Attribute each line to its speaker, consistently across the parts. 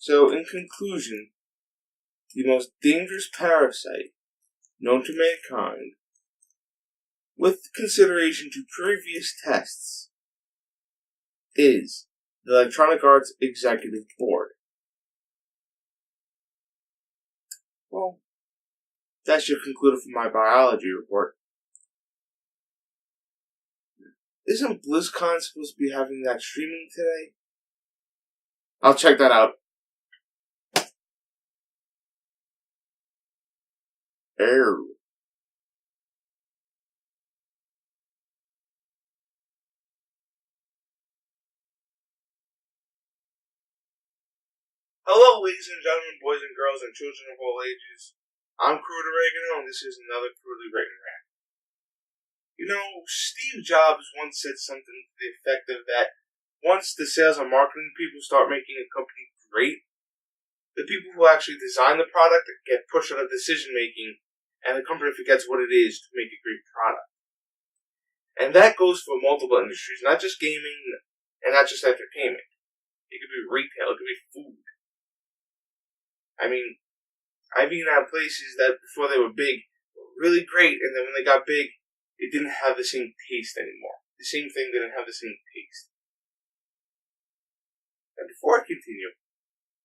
Speaker 1: So, in conclusion, the most dangerous parasite known to mankind, with consideration to previous tests, is the Electronic Arts Executive Board. Well, that should conclude it for my biology report. Isn't BlizzCon supposed to be having that streaming today? I'll check that out. Hello, ladies and gentlemen, boys and girls, and children of all ages. I'm Crude OREGANO, and this is another Crudely written rant. You know, Steve Jobs once said something to the effect of that once the sales and marketing people start making a company great, the people who actually design the product get pushed out of decision making, and the company forgets what it is to make a great product. And that goes for multiple industries, not just gaming, and not just entertainment. It could be retail, it could be food. I mean, I've eaten at places that before they were big, were really great, and then when they got big, it didn't have the same taste anymore. The same thing didn't have the same taste. And before I continue,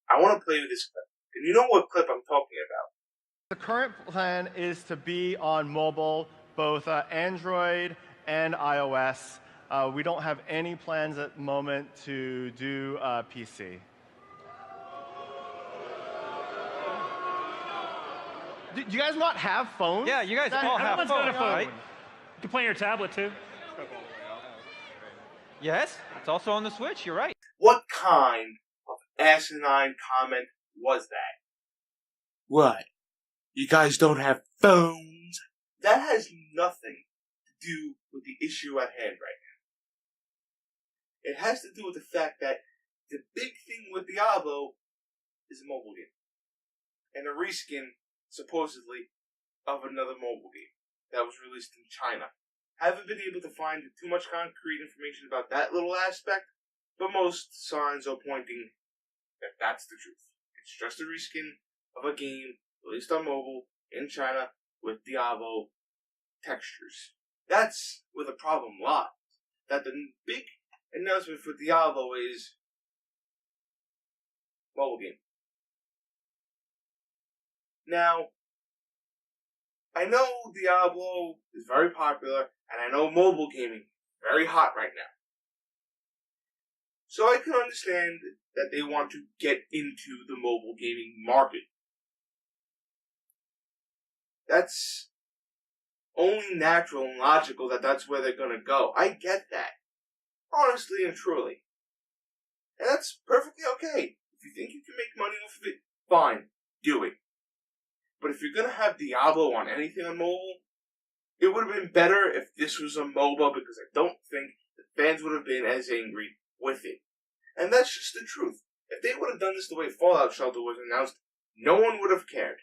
Speaker 1: I want to play with this clip. And you know what clip I'm talking about.
Speaker 2: The current plan is to be on mobile, both Android and iOS. We don't have any plans at the moment to do PC. Do you guys not have phones?
Speaker 3: Yeah, you guys all have phones,
Speaker 4: got a phone.
Speaker 3: right?
Speaker 4: You can play on your tablet too.
Speaker 3: Yes, it's also on the Switch, you're right.
Speaker 1: What kind of asinine comment was that? What? You guys don't have phones? That has nothing to do with the issue at hand right now. It has to do with the fact that the big thing with Diablo is a mobile game. And a reskin, supposedly, of another mobile game that was released in China. Haven't been able to find too much concrete information about that little aspect, but most signs are pointing that that's the truth. It's just a reskin of a game released on mobile in China with Diablo textures. That's where the problem lies. That the big announcement for Diablo is mobile game. Now, I know Diablo is very popular, and I know mobile gaming is very hot right now. So I can understand that they want to get into the mobile gaming market. That's only natural and logical that that's where they're going to go. I get that. Honestly and truly. And that's perfectly okay. If you think you can make money off of it, fine. Do it. But if you're going to have Diablo on anything on mobile, it would have been better if this was a MOBA, because I don't think the fans would have been as angry with it. And that's just the truth. If they would have done this the way Fallout Shelter was announced, no one would have cared.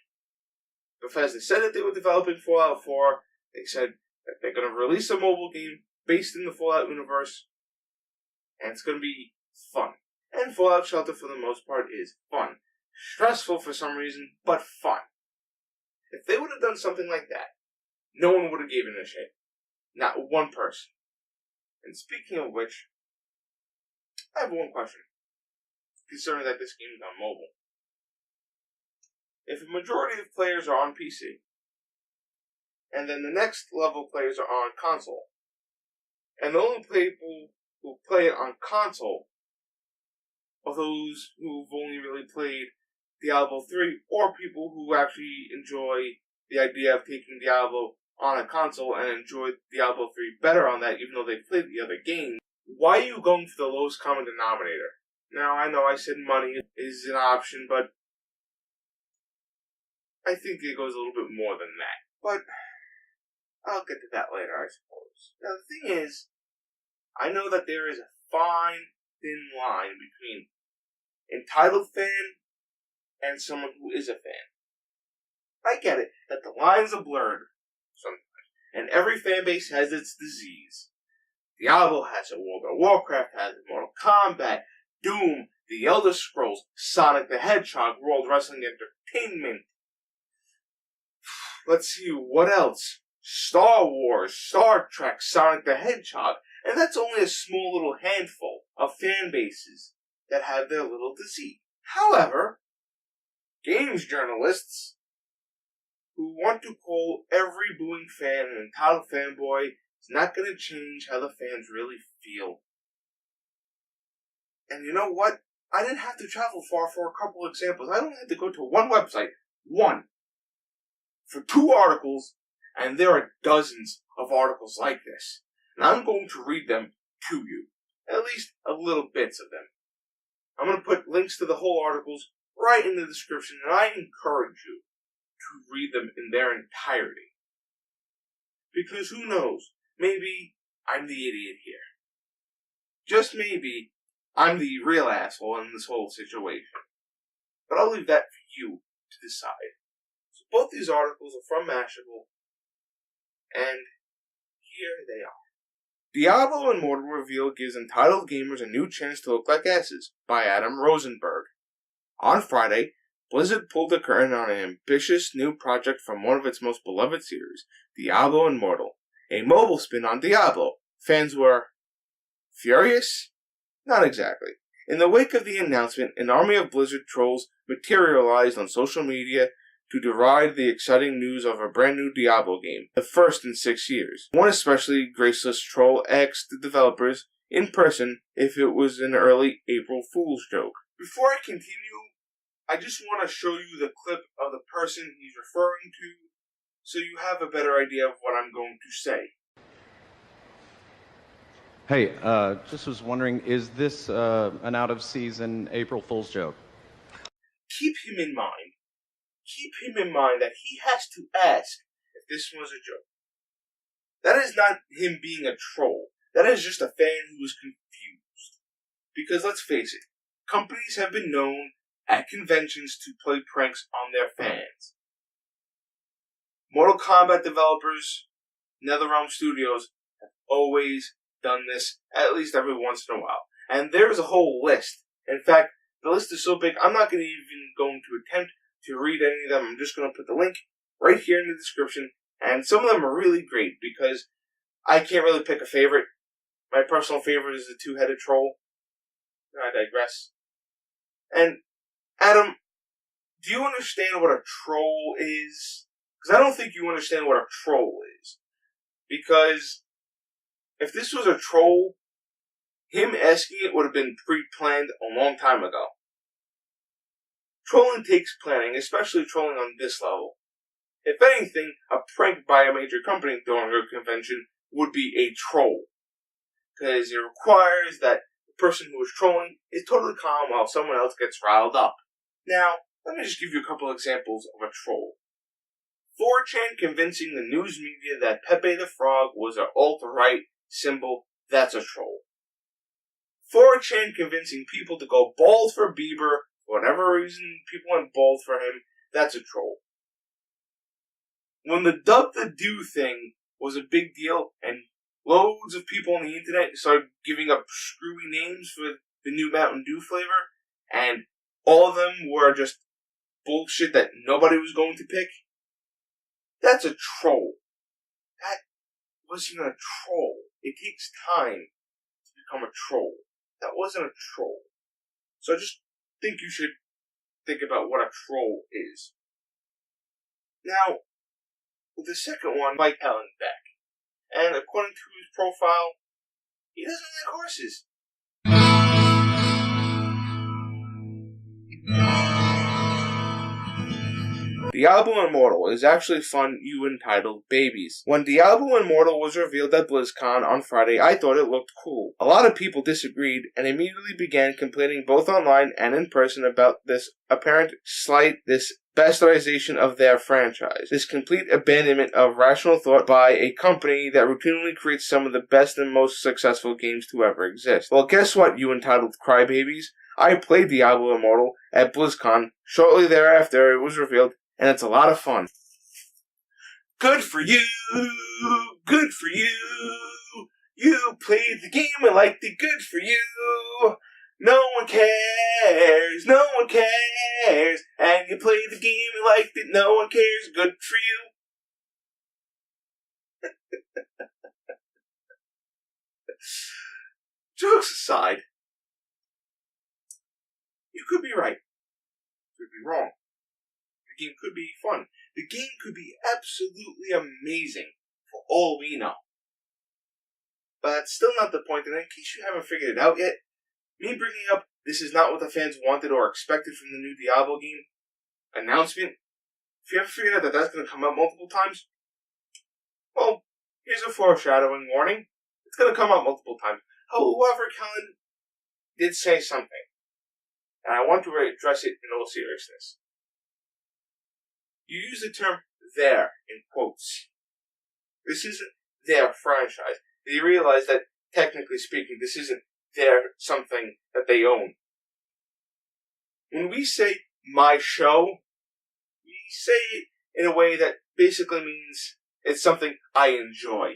Speaker 1: Bethesda said that they were developing Fallout 4. They said that they're going to release a mobile game based in the Fallout universe, and it's going to be fun. And Fallout Shelter, for the most part, is fun. Stressful for some reason, but fun. If they would have done something like that, no one would have given a shit. Not one person. And speaking of which, I have one question. Concerning that this game is on mobile. If a majority of players are on PC, and then the next level players are on console, and the only people who play it on console are those who've only really played Diablo 3, or people who actually enjoy the idea of taking Diablo on a console and enjoy Diablo 3 better on that, even though they played the other game, why are you going for the lowest common denominator? Now, I know I said money is an option, but I think it goes a little bit more than that. But I'll get to that later, I suppose. Now, the thing is, I know that there is a fine, thin line between entitled fan and someone who is a fan. I get it, that the lines are blurred sometimes, and every fan base has its disease. Diablo has it, World of Warcraft has it, Mortal Kombat, Doom, The Elder Scrolls, Sonic the Hedgehog, World Wrestling Entertainment. Let's see, what else? Star Wars, Star Trek, Sonic the Hedgehog. And that's only a small little handful of fan bases that have their little deceit. However, games journalists who want to call every booing fan an entitled fanboy is not going to change how the fans really feel. And you know what? I didn't have to travel far for a couple examples. I only had to go to one website, for 2 articles, and there are dozens of articles like this. And I'm going to read them to you. At least a little bits of them. I'm going to put links to the whole articles right in the description, and I encourage you to read them in their entirety. Because who knows, maybe I'm the idiot here. Just maybe I'm the real asshole in this whole situation. But I'll leave that for you to decide. So both these articles are from Mashable, and here they are. Diablo Immortal reveal gives entitled gamers a new chance to look like asses, by Adam Rosenberg. On Friday, Blizzard pulled the curtain on an ambitious new project from one of its most beloved series, Diablo Immortal, a mobile spin on Diablo. Fans were furious? Not exactly. In the wake of the announcement, an army of Blizzard trolls materialized on social media to deride the exciting news of a brand new Diablo game, the first in 6 years. One especially graceless troll asked the developers in person if it was an early April Fool's joke. Before I continue, I just want to show you the clip of the person he's referring to so you have a better idea of what I'm going to say.
Speaker 5: Hey, just was wondering, is this an out-of-season April Fool's joke?
Speaker 1: Keep him in mind. Keep him in mind that he has to ask if this was a joke. That is not him being a troll. That is just a fan who is confused. Because let's face it, companies have been known at conventions to play pranks on their fans. Mortal Kombat developers, NetherRealm Studios, have always done this at least every once in a while. And there's a whole list. In fact, the list is so big, I'm not even going to attempt to read any of them. I'm just going to put the link right here in the description. And some of them are really great because I can't really pick a favorite. My personal favorite is the two-headed troll. I digress. And, Adam, do you understand what a troll is? Because I don't think you understand what a troll is. Because if this was a troll, him asking it would have been pre-planned a long time ago. Trolling takes planning, especially trolling on this level. If anything, a prank by a major company during a convention would be a troll. Because it requires that the person who is trolling is totally calm while someone else gets riled up. Now, let me just give you a couple examples of a troll. 4chan convincing the news media that Pepe the Frog was an alt-right symbol, that's a troll. 4chan convincing people to go bald for Bieber, for whatever reason people went bald for him, that's a troll. When the Dub the Do thing was a big deal and loads of people on the internet started giving up screwy names for the new Mountain Dew flavor, and all of them were just bullshit that nobody was going to pick, that's a troll. That wasn't a troll. It takes time to become a troll. That wasn't a troll. So I just think you should think about what a troll is. Now, the second one, Mike Ellenbeck. And according to his profile, he doesn't like horses. Diablo Immortal is actually fun, you entitled babies. When Diablo Immortal was revealed at BlizzCon on Friday, I thought it looked cool. A lot of people disagreed and immediately began complaining both online and in person about this apparent slight, this bastardization of their franchise. This complete abandonment of rational thought by a company that routinely creates some of the best and most successful games to ever exist. Well, guess what, you entitled crybabies? I played Diablo Immortal at BlizzCon. Shortly thereafter, it was revealed, and it's a lot of fun. Good for you! Good for you! You played the game and liked it, good for you! No one cares, no one cares, and you play the game you liked it, no one cares, good for you. Jokes aside, you could be right, you could be wrong. The game could be fun. The game could be absolutely amazing, for all we know. But that's still not the point, and in case you haven't figured it out yet, me bringing up this is not what the fans wanted or expected from the new Diablo game announcement, if you haven't figured out that that's going to come up multiple times, well, here's a foreshadowing warning. It's going to come up multiple times. However, Kellen did say something, and I want to address it in all seriousness. You use the term "their" in quotes. This isn't their franchise. They realize that, technically speaking, this isn't their something that they own. When we say "my show," we say it in a way that basically means it's something I enjoy.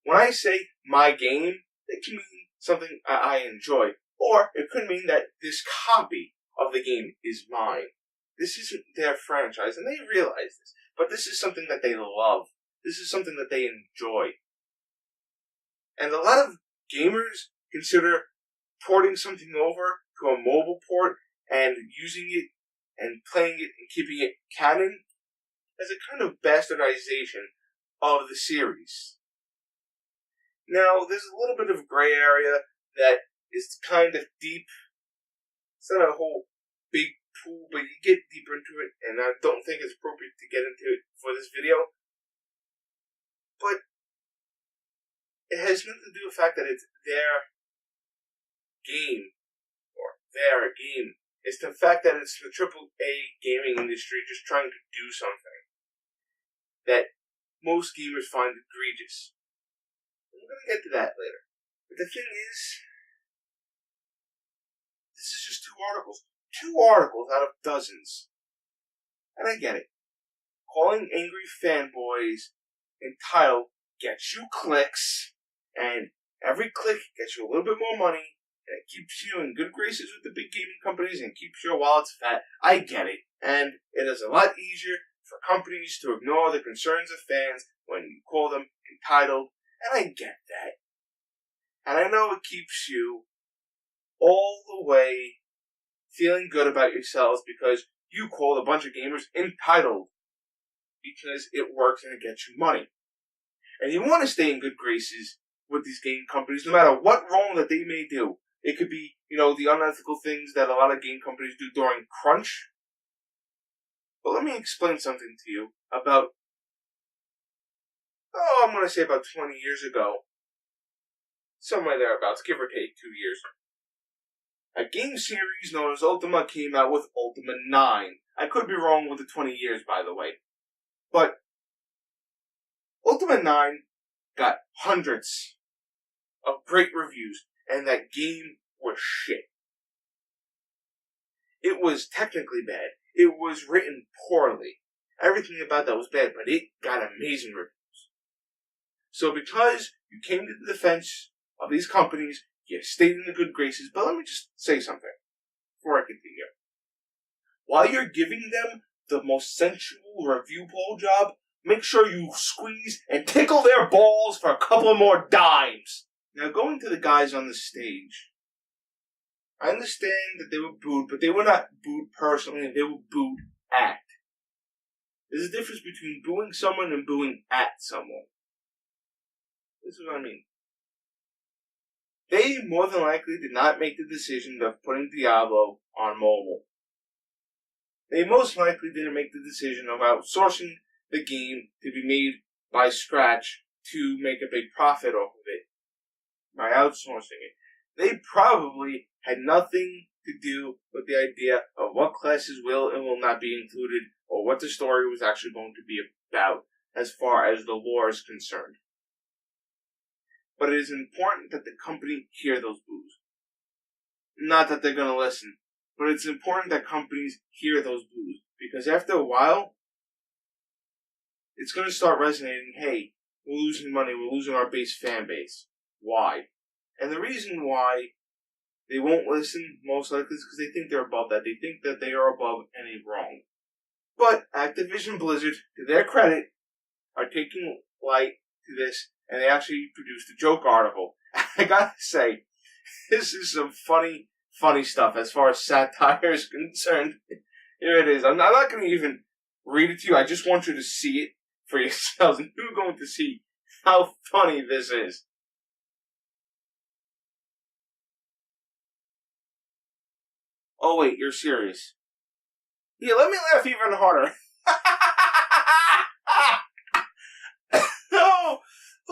Speaker 1: When I say "my game," it can mean something I enjoy. Or it could mean that this copy of the game is mine. This isn't their franchise, and they realize this. But this is something that they love. This is something that they enjoy. And a lot of gamers consider porting something over to a mobile port and using it and playing it and keeping it canon as a kind of bastardization of the series. Now, there's a little bit of gray area that is kind of deep. It's not a whole big pool, but you get deeper into it, and I don't think it's appropriate to get into it for this video. But it has nothing to do with the fact that it's their game, or their game. It's the fact that it's the AAA gaming industry just trying to do something that most gamers find egregious. We're going to get to that later. But the thing is, this is just two articles. 2 articles out of dozens. And I get it. Calling angry fanboys entitled gets you clicks, and every click gets you a little bit more money, and it keeps you in good graces with the big gaming companies and keeps your wallets fat. I get it. And it is a lot easier for companies to ignore the concerns of fans when you call them entitled, and I get that. And I know it keeps you all the way feeling good about yourselves because you called a bunch of gamers entitled because it works and it gets you money. And you want to stay in good graces with these game companies no matter what wrong that they may do. It could be, the unethical things that a lot of game companies do during crunch. But let me explain something to you about, I'm going to say about 20 years ago. Somewhere thereabouts, give or take 2 years. A game series known as Ultima came out with Ultima 9. I could be wrong with the 20 years, by the way. But Ultima 9 got hundreds of great reviews, and that game was shit. It was technically bad. It was written poorly. Everything about that was bad, but it got amazing reviews. So because you came to the defense of these companies, you stayed in the good graces, but let me just say something before I continue. While you're giving them the most sensual review poll job, make sure you squeeze and tickle their balls for a couple more dimes. Now, going to the guys on the stage, I understand that they were booed, but they were not booed personally, they were booed at. There's a difference between booing someone and booing at someone. This is what I mean. They more than likely did not make the decision of putting Diablo on mobile. They most likely didn't make the decision of outsourcing the game to be made by scratch to make a big profit off of it by outsourcing it. They probably had nothing to do with the idea of what classes will and will not be included or what the story was actually going to be about as far as the lore is concerned. But it is important that the company hear those boos. Not that they're going to listen, but it's important that companies hear those boos. Because after a while, it's going to start resonating, hey, we're losing money, we're losing our base fan base. Why? And the reason why They won't listen, most likely, because they think they're above that. They think that they are above any wrong. But Activision Blizzard, to their credit, are taking light to this, and they actually produced a joke article. I gotta say, this is some funny stuff as far as satire is concerned. Here it is. I'm not going to even read it to you. I just want you to see it for yourselves, and you're going to see how funny this is. Oh, wait, you're serious? Yeah, let me laugh even harder.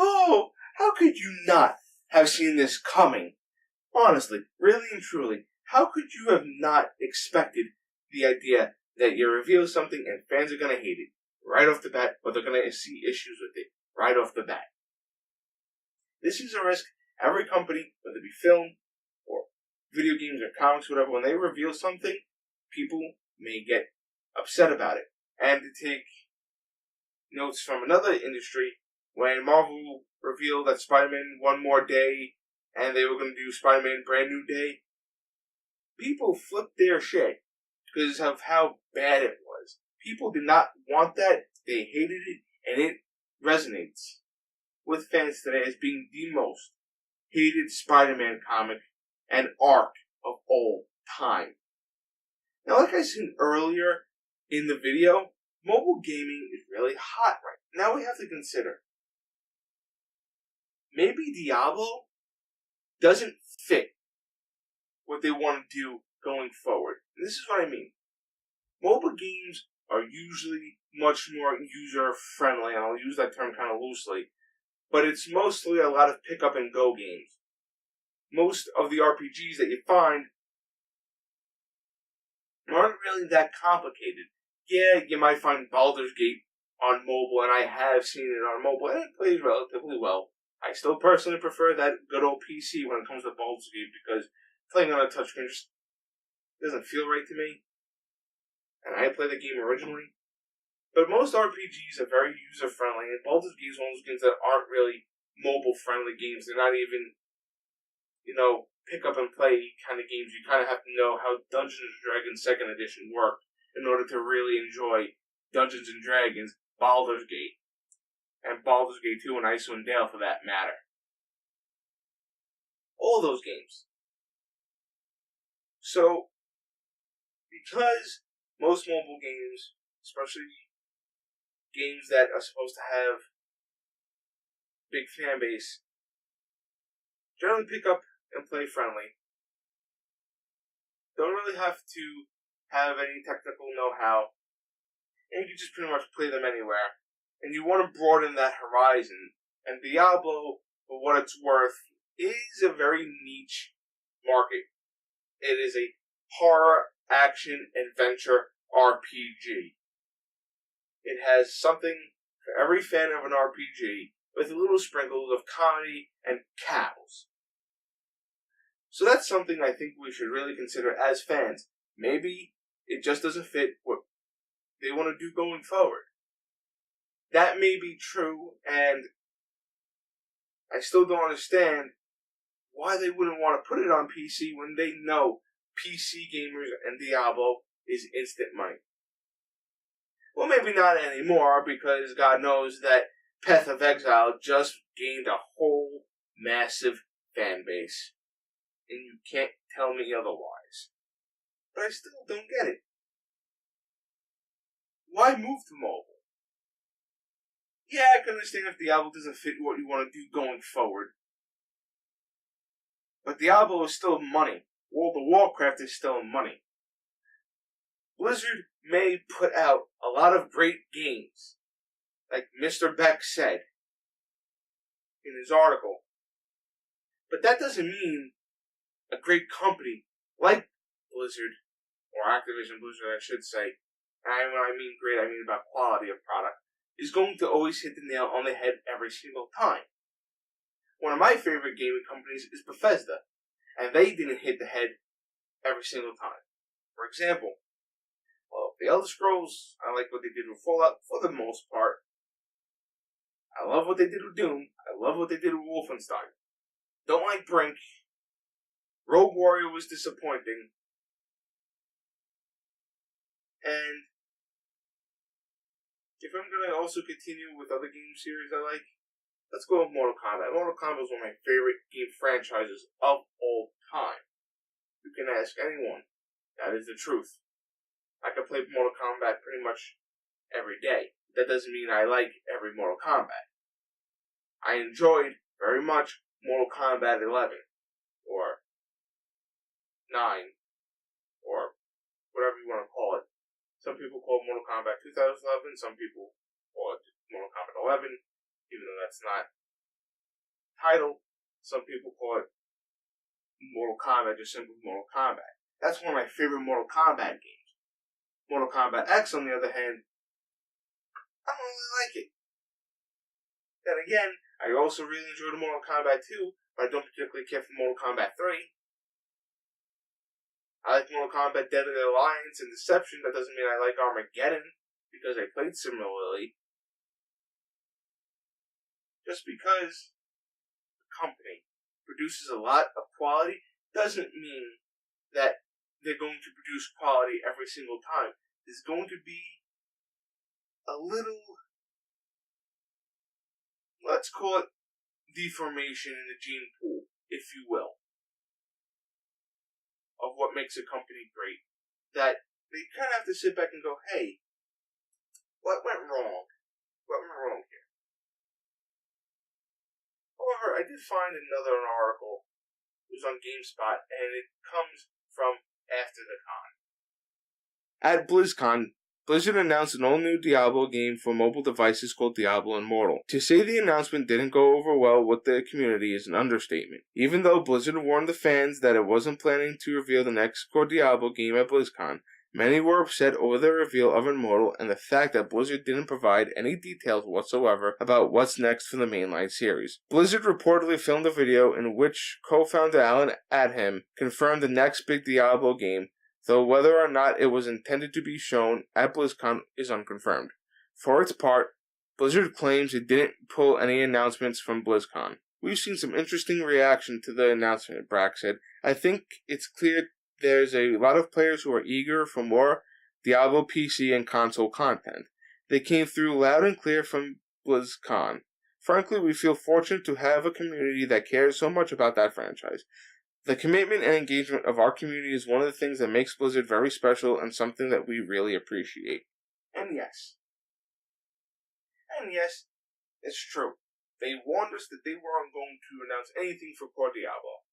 Speaker 1: Oh, how could you not have seen this coming? Honestly, really and truly, how could you have not expected the idea that you reveal something and fans are going to hate it right off the bat, or they're going to see issues with it right off the bat? This is a risk every company, whether it be film or video games or comics, whatever, when they reveal something, people may get upset about it. And to take notes from another industry, when Marvel revealed that Spider-Man One More Day and they were going to do Spider-Man Brand New Day, people flipped their shit because of how bad it was. People did not want that. They hated it, and it resonates with fans today as being the most hated Spider-Man comic and arc of all time. Now, like I said earlier in the video, mobile gaming is really hot right now. Now we have to consider, maybe Diablo doesn't fit what they want to do going forward. And this is what I mean. Mobile games are usually much more user-friendly, and I'll use that term kind of loosely, but it's mostly a lot of pick-up-and-go games. Most of the RPGs that you find aren't really that complicated. Yeah, you might find Baldur's Gate on mobile, and I have seen it on mobile, and it plays relatively well. I still personally prefer that good old PC when it comes to Baldur's Gate, because playing on a touchscreen just doesn't feel right to me. And I played the game originally. But most RPGs are very user-friendly, and Baldur's Gate is one of those games that aren't really mobile-friendly games. They're not even, pick-up-and-play kind of games. You kind of have to know how Dungeons & Dragons 2nd Edition worked in order to really enjoy Dungeons & Dragons, Baldur's Gate, and Baldur's Gate 2 and Icewind Dale for that matter. All those games. So, because most mobile games, especially games that are supposed to have big fan base, generally pick up and play friendly. Don't really have to have any technical know-how, and you can just pretty much play them anywhere. And you want to broaden that horizon. And Diablo, for what it's worth, is a very niche market. It is a horror, action, adventure RPG. It has something for every fan of an RPG, with little sprinkles of comedy and cows. So that's something I think we should really consider as fans. Maybe it just doesn't fit what they want to do going forward. That may be true, and I still don't understand why they wouldn't want to put it on PC when they know PC gamers and Diablo is instant money. Well, maybe not anymore, because God knows that Path of Exile just gained a whole massive fan base. And you can't tell me otherwise. But I still don't get it. Why move to mobile? Yeah, I can understand if Diablo doesn't fit what you want to do going forward. But Diablo is still money. World of Warcraft is still money. Blizzard may put out a lot of great games, like Mr. Beck said in his article. But that doesn't mean a great company like Blizzard, or Activision Blizzard I should say, and when I mean great I mean about quality of product, is going to always hit the nail on the head every single time. One of my favorite gaming companies is Bethesda, and they didn't hit the head every single time. For example, the Elder Scrolls, I like what they did with Fallout for the most part. I love what they did with Doom. I love what they did with Wolfenstein. Don't like Brink. Rogue Warrior was disappointing. And if I'm going to also continue with other game series I like, let's go with Mortal Kombat. Mortal Kombat is one of my favorite game franchises of all time. You can ask anyone. That is the truth. I can play Mortal Kombat pretty much every day. That doesn't mean I like every Mortal Kombat. I enjoyed very much Mortal Kombat 11, or 9, or whatever you want to call it. Some people call it Mortal Kombat 2011, some people call it Mortal Kombat 11, even though that's not title. Some people call it Mortal Kombat, just simply Mortal Kombat. That's one of my favorite Mortal Kombat games. Mortal Kombat X, on the other hand, I don't really like it. Then again, I also really enjoyed Mortal Kombat 2, but I don't particularly care for Mortal Kombat 3. I like Mortal Kombat Dead of the Alliance and Deception. That doesn't mean I like Armageddon, because I played similarly. Just because the company produces a lot of quality doesn't mean that they're going to produce quality every single time. There's going to be a little, let's call it deformation in the gene pool, if you will, of what makes a company great. That they kind of have to sit back and go, hey, what went wrong? What went wrong here? However, I did find another article. It was on GameSpot, and it comes from after the con. At BlizzCon, Blizzard announced an all-new Diablo game for mobile devices called Diablo Immortal. To say the announcement didn't go over well with the community is an understatement. Even though Blizzard warned the fans that it wasn't planning to reveal the next core Diablo game at BlizzCon, many were upset over the reveal of Immortal and the fact that Blizzard didn't provide any details whatsoever about what's next for the mainline series. Blizzard reportedly filmed a video in which co-founder Alan Adham confirmed the next big Diablo game, though whether or not it was intended to be shown at BlizzCon is unconfirmed. For its part, Blizzard claims it didn't pull any announcements from BlizzCon. We've seen some interesting reaction to the announcement, Brack said. I think it's clear there's a lot of players who are eager for more Diablo PC and console content. They came through loud and clear from BlizzCon. Frankly, we feel fortunate to have a community that cares so much about that franchise. The commitment and engagement of our community is one of the things that makes Blizzard very special and something that we really appreciate. And yes, it's true. They warned us that they weren't going to announce anything for core Diablo.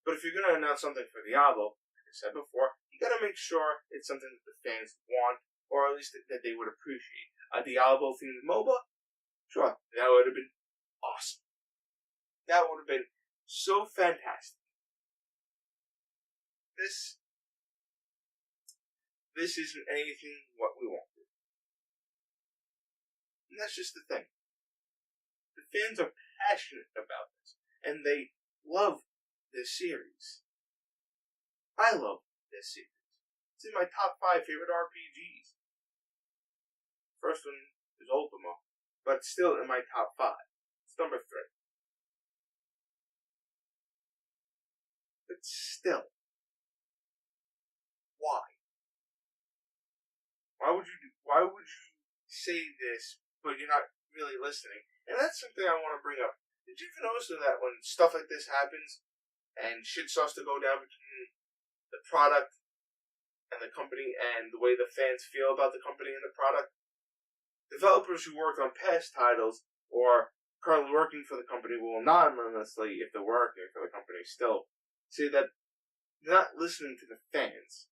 Speaker 1: But if you're going to announce something for Diablo, like I said before, you got to make sure it's something that the fans want, or at least that they would appreciate. A Diablo-themed MOBA? Sure, that would have been awesome. That would have been so fantastic. This isn't anything what we wanted. And that's just the thing. The fans are passionate about this, and they love this series. I love this series. It's in my top 5 favorite RPGs. First one is Ultima, but still in my top 5. It's number 3. But still, why? Why would you say this, but you're not really listening? And that's something I want to bring up. Did you ever notice that when stuff like this happens, and shit starts to go down between the product and the company, and the way the fans feel about the company and the product, developers who worked on past titles, or currently working for the company, will anonymously, if they're working for the company still, say that they're not listening to the fans.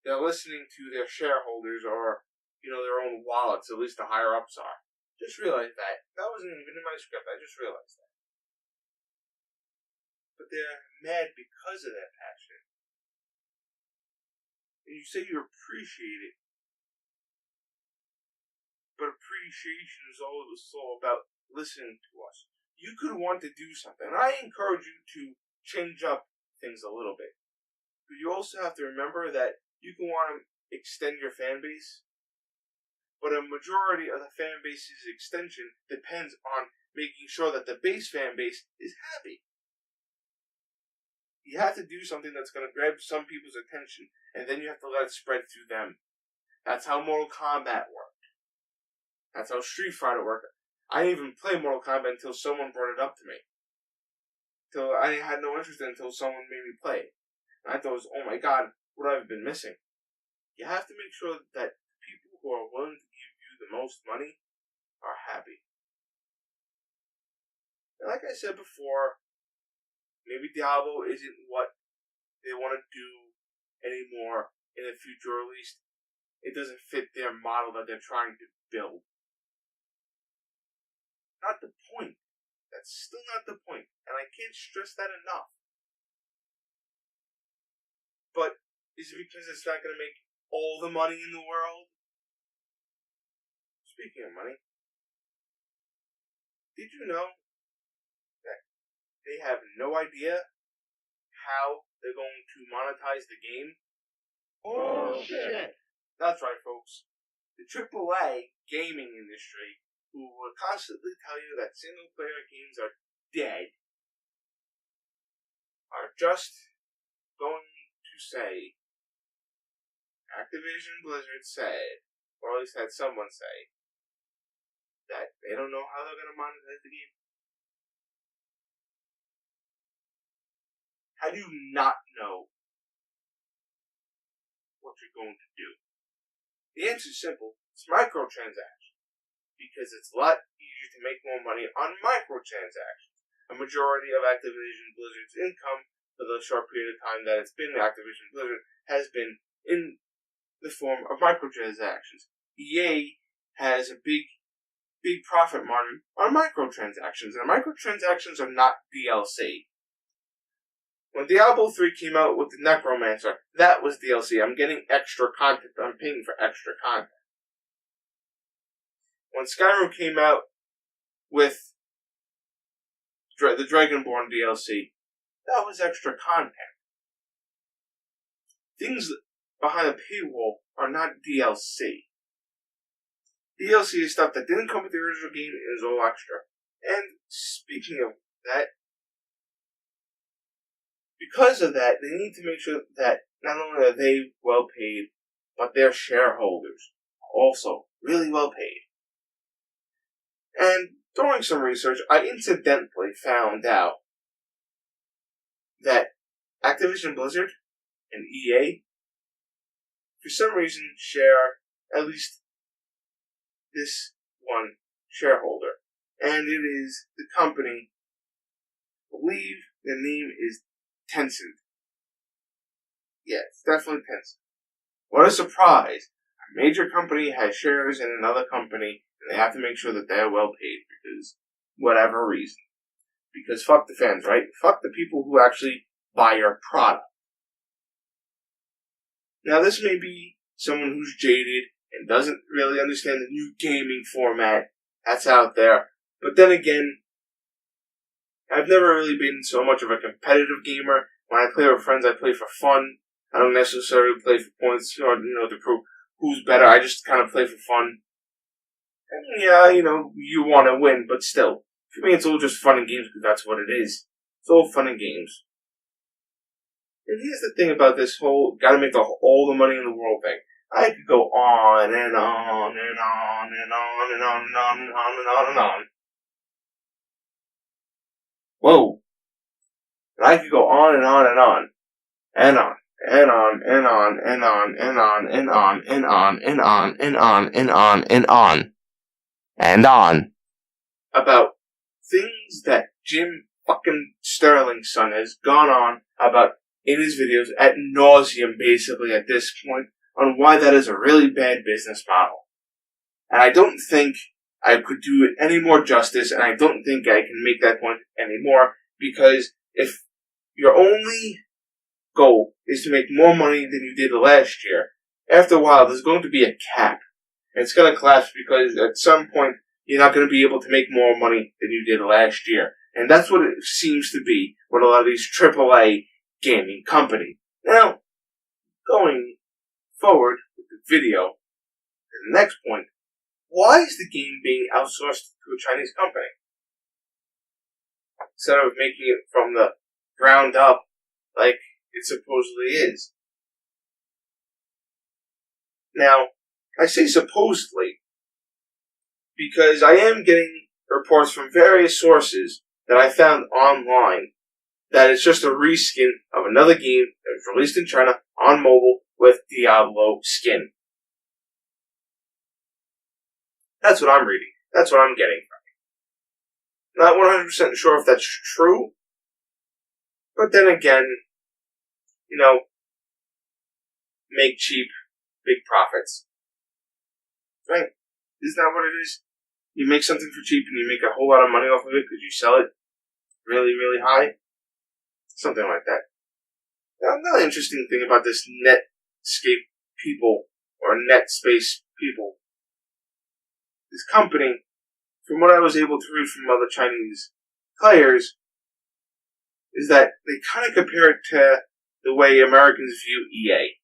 Speaker 1: They're listening to their shareholders or, their own wallets, at least the higher ups are. Just realize that. That wasn't even in my script, I just realized that. But they're mad because of that passion. And you say you appreciate it, but appreciation is all about listening to us. You could want to do something. And I encourage you to change up things a little bit. But you also have to remember that you can want to extend your fan base, but a majority of the fan base's extension depends on making sure that the base fan base is happy. You have to do something that's going to grab some people's attention, and then you have to let it spread through them. That's how Mortal Kombat worked. That's how Street Fighter worked. I didn't even play Mortal Kombat until someone brought it up to me. Till I had no interest in it until someone made me play it. And I thought it was, oh my god, what have I been missing? You have to make sure that people who are willing to give you the most money are happy. And like I said before, maybe Diablo isn't what they want to do anymore in the future, or at least it doesn't fit their model that they're trying to build. Not the point. That's still not the point, and I can't stress that enough. But is it because it's not going to make all the money in the world? Speaking of money, did you know that they have no idea how they're going to monetize the game? Oh, shit. That's right, folks. The AAA gaming industry, who will constantly tell you that single-player games are dead, are just going to say, Activision Blizzard said, or at least had someone say, that they don't know how they're going to monetize the game. How do you not know what you're going to do? The answer is simple. It's microtransactions. Because it's a lot easier to make more money on microtransactions. A majority of Activision Blizzard's income for the short period of time that it's been Activision Blizzard has been in the form of microtransactions. EA has a big profit margin on microtransactions, and microtransactions are not DLC. When Diablo 3 came out with the Necromancer, that was DLC. I'm getting extra content. I'm paying for extra content. When Skyrim came out with the Dragonborn DLC, that was extra content. Things behind a paywall are not DLC. DLC is stuff that didn't come with the original game and is all extra. And speaking of that, because of that, they need to make sure that not only are they well paid, but their shareholders are also really well paid. And during some research, I incidentally found out that Activision Blizzard and EA, for some reason, share at least this one shareholder. And it is the company, I believe the name is Tencent. Yeah, it's definitely Tencent. What a surprise. A major company has shares in another company, and they have to make sure that they're well paid because whatever reason. Because fuck the fans, right? Fuck the people who actually buy your product. Now this may be someone who's jaded and doesn't really understand the new gaming format that's out there. But then again, I've never really been so much of a competitive gamer. When I play with friends, I play for fun. I don't necessarily play for points or, to prove who's better. I just kind of play for fun. And yeah, you want to win, but still. For me, it's all just fun and games because that's what it is. It's all fun and games. And here's the thing about this whole gotta make all the money in the world thing. I could go on and on and on and on and on and on and on and on and on. Whoa. And I could go on and on and on. And on. And on and on and on and on and on and on and on and on and on and on and on about things that Jim fucking Sterling's son has gone on about in his videos ad nauseum basically at this point on why that is a really bad business model. And I don't think I could do it any more justice, and I don't think I can make that point anymore, because if your only goal is to make more money than you did last year, after a while there's going to be a cap. And it's going to collapse because at some point you're not going to be able to make more money than you did last year. And that's what it seems to be with a lot of these AAA gaming companies. Now, going forward with the video, to the next point, why is the game being outsourced to a Chinese company? Instead of making it from the ground up, like it supposedly is. Now, I say supposedly because I am getting reports from various sources that I found online that it's just a reskin of another game that was released in China on mobile with Diablo skin. That's what I'm reading. That's what I'm getting from it. Not 100% sure if that's true, but then again, make cheap, big profits. Right? Isn't that what it is? You make something for cheap and you make a whole lot of money off of it because you sell it really, really high. Something like that. Now, another interesting thing about this Netscape people, or NetSpace people, this company, from what I was able to read from other Chinese players, is that they kind of compare it to the way Americans view EA.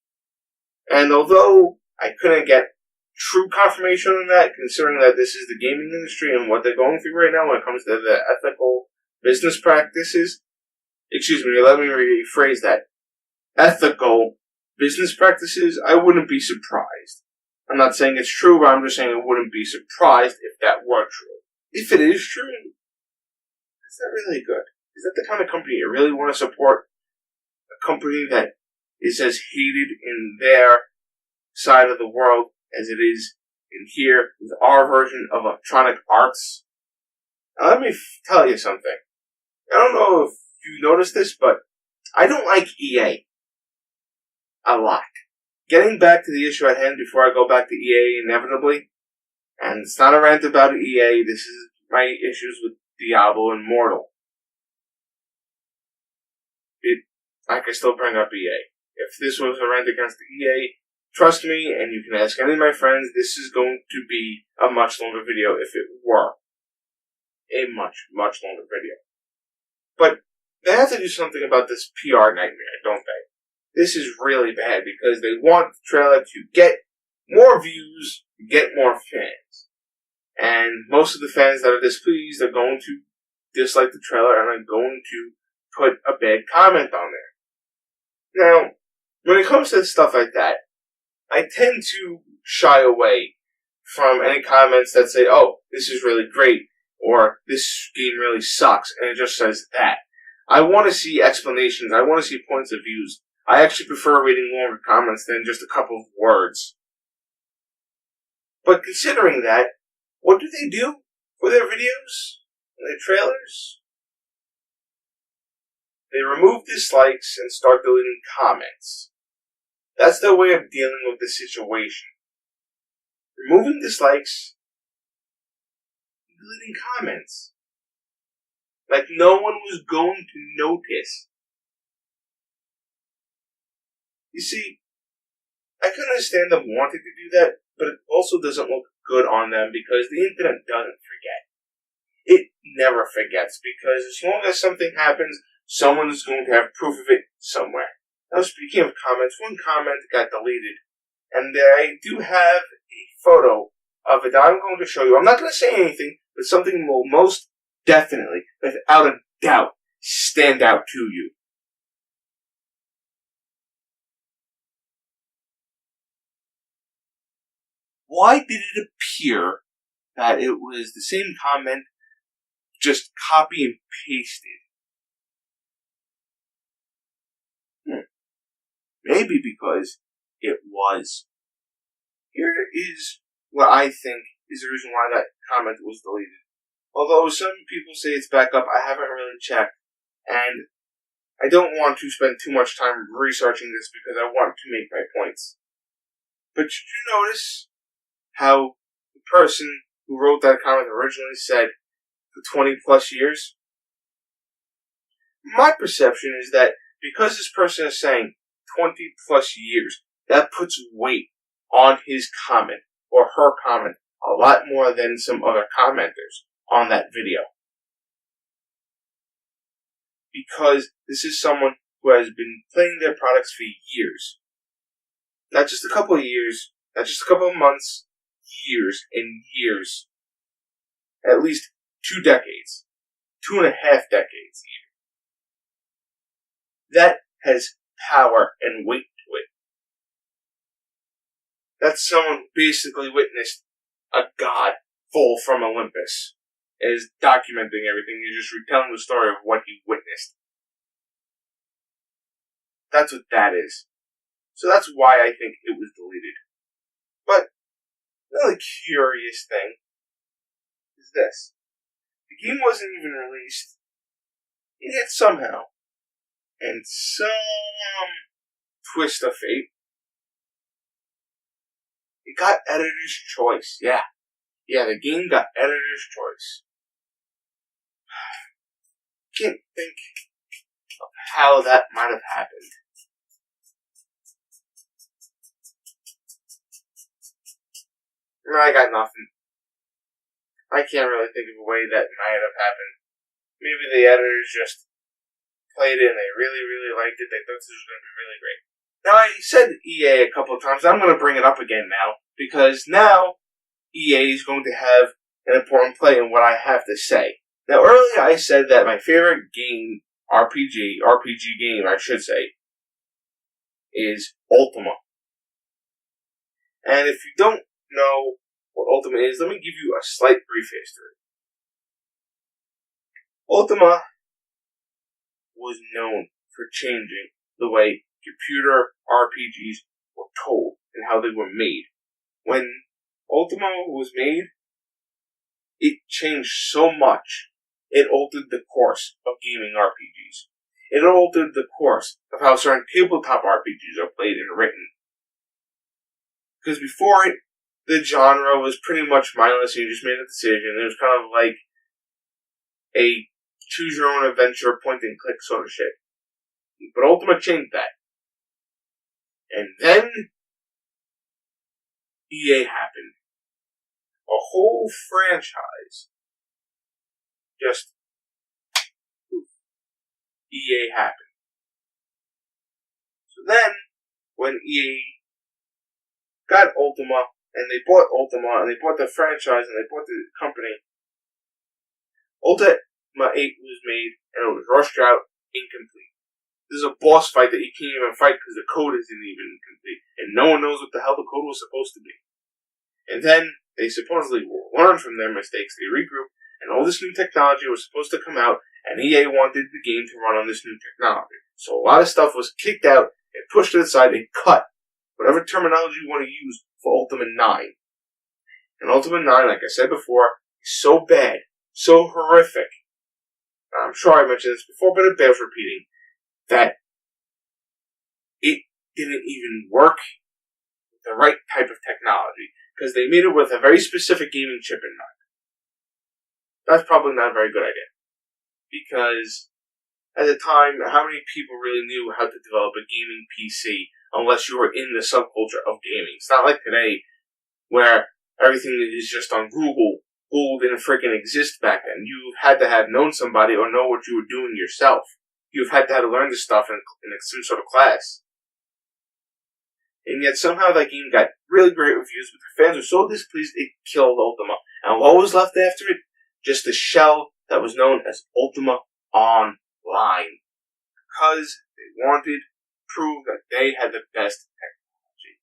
Speaker 1: And although I couldn't get true confirmation on that, considering that this is the gaming industry and what they're going through right now when it comes to the ethical business practices, let me rephrase that. Ethical business practices, I wouldn't be surprised. I'm not saying it's true, but I'm just saying I wouldn't be surprised if that were true. If it is true, is that really good? Is that the kind of company you really want to support? A company that is as hated in their side of the world as it is in here with our version of Electronic Arts? Now let me tell you something. I don't know if you noticed this, but I don't like EA a lot. Getting back to the issue at hand before I go back to EA inevitably, and it's not a rant about EA, this is my issues with Diablo Immortal. I can still bring up EA. If this was a rant against the EA, trust me, and you can ask any of my friends, this is going to be a much longer video if it were a much, much longer video. But they have to do something about this PR nightmare, don't they? This is really bad because they want the trailer to get more views, get more fans. And most of the fans that are displeased are going to dislike the trailer and are going to put a bad comment on there. Now, when it comes to stuff like that, I tend to shy away from any comments that say, oh, this is really great, or this game really sucks, and it just says that. I want to see explanations. I want to see points of views. I actually prefer reading longer comments than just a couple of words. But considering that, what do they do for their videos and their trailers? They remove dislikes and start deleting comments. That's their way of dealing with the situation. Removing dislikes, deleting comments. Like no one was going to notice. You see, I can understand them wanting to do that, but it also doesn't look good on them because the internet doesn't forget. It never forgets because as long as something happens, someone is going to have proof of it somewhere. Now, speaking of comments, one comment got deleted, and I do have a photo of it that I'm going to show you. I'm not going to say anything, but something will most definitely, without a doubt, stand out to you. Why did it appear that it was the same comment, just copy and pasted? Maybe because it was. Here is what I think is the reason why that comment was deleted. Although some people say it's back up, I haven't really checked. And I don't want to spend too much time researching this because I want to make my points. But did you notice how the person who wrote that comment originally said for 20 plus years? My perception is that because this person is saying 20 plus years, that puts weight on his comment or her comment a lot more than some other commenters on that video. Because this is someone who has been playing their products for years. Not just a couple of years, not just a couple of months, years and years. At least 2 decades. 2.5 decades even. That has power and weight to it. That's someone who basically witnessed a god fall from Olympus and is documenting everything. He's just retelling the story of what he witnessed. That's what that is. So that's why I think it was deleted. But another curious thing is this. The game wasn't even released, and yet somehow, and some twist of fate, it got editor's choice. Yeah, the game got editor's choice. Can't think of how that might have happened. I got nothing. I can't really think of a way that might have happened. Maybe the editors just played it and they really, really liked it. They thought this was going to be really great. Now, I said EA a couple of times. I'm going to bring it up again now, because now EA is going to have an important play in what I have to say. Now, earlier I said that my favorite game, RPG game, I should say, is Ultima. And if you don't know what Ultima is, let me give you a slight brief history. Ultima was known for changing the way computer RPGs were told and how they were made. When Ultima was made, it changed so much. It altered the course of gaming RPGs. It altered the course of how certain tabletop RPGs are played and written. Because before it, the genre was pretty much mindless, and you just made a decision. It was kind of like a choose-your-own-adventure, point-and-click sort of shit. But Ultima changed that. And then EA happened. A whole franchise. Just poof. EA happened. So then, when EA got Ultima, and they bought Ultima, and they bought the franchise, and they bought the company, Ultima 8 was made, and it was rushed out, incomplete. There's a boss fight that you can't even fight because the code isn't even complete, and no one knows what the hell the code was supposed to be. And then, they supposedly learned from their mistakes, they regrouped, and all this new technology was supposed to come out, and EA wanted the game to run on this new technology. So a lot of stuff was kicked out, and pushed to the side, and cut. Whatever terminology you want to use for Ultima 9. And Ultima 9, like I said before, is so bad, so horrific. I'm sure I mentioned this before, but it bears repeating, that it didn't even work with the right type of technology, because they made it with a very specific gaming chip in mind. That's probably not a very good idea. Because at the time, how many people really knew how to develop a gaming PC unless you were in the subculture of gaming? It's not like today, where everything is just on Google. Google didn't freaking exist back then. You had to have known somebody or know what you were doing yourself. You've had to have learned this stuff in some sort of class. And yet somehow that game got really great reviews, but the fans were so displeased it killed Ultima. And what was left after it? Just the shell that was known as Ultima Online. Because they wanted to prove that they had the best technology.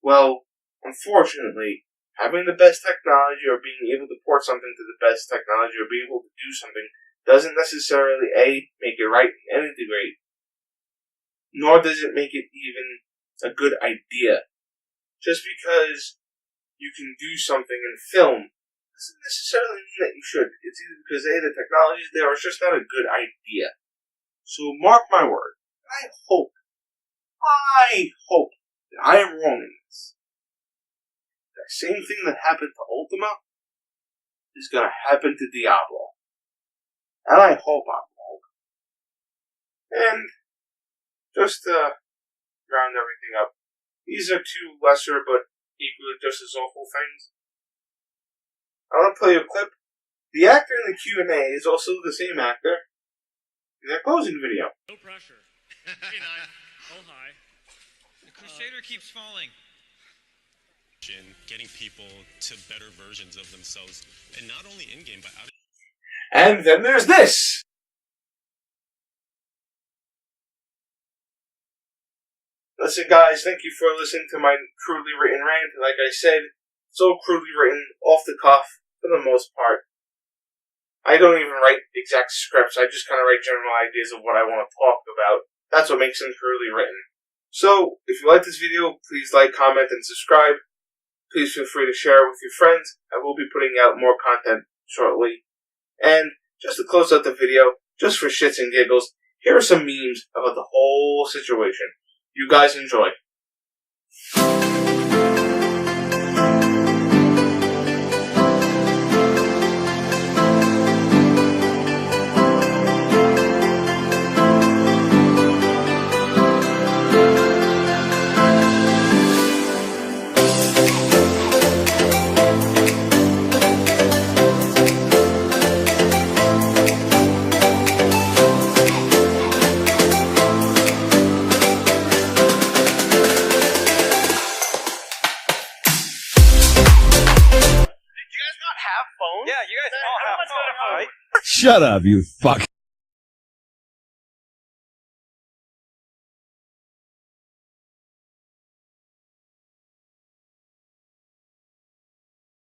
Speaker 1: Well, unfortunately, having the best technology or being able to port something to the best technology or being able to do something doesn't necessarily, A, make it right and integrate, nor does it make it even a good idea. Just because you can do something in film doesn't necessarily mean that you should. It's either because, A, the technology is there, or it's just not a good idea. So mark my word. I hope that I am wrong in this. The same thing that happened to Ultima is going to happen to Diablo. And I hope I'm wrong. And just to round everything up, these are two lesser but equally just as awful things. I want to play a clip. The actor in the Q&A is also the same actor in their closing video.
Speaker 4: No pressure. Hey, nine. Oh, hi.
Speaker 3: The Crusader keeps falling.
Speaker 6: Getting people to better versions of themselves, and not only in-game, but out.
Speaker 1: And then there's this! Listen, guys, thank you for listening to my crudely written rant. Like I said, it's all crudely written, off the cuff, for the most part. I don't even write exact scripts. I just kind of write general ideas of what I want to talk about. That's what makes them crudely written. So, if you like this video, please like, comment, and subscribe. Please feel free to share it with your friends. I will be putting out more content shortly. And just to close out the video, just for shits and giggles, here are some memes about the whole situation. You guys enjoy.
Speaker 7: Yeah, you guys all have fun, right?
Speaker 8: Shut up, you fuck.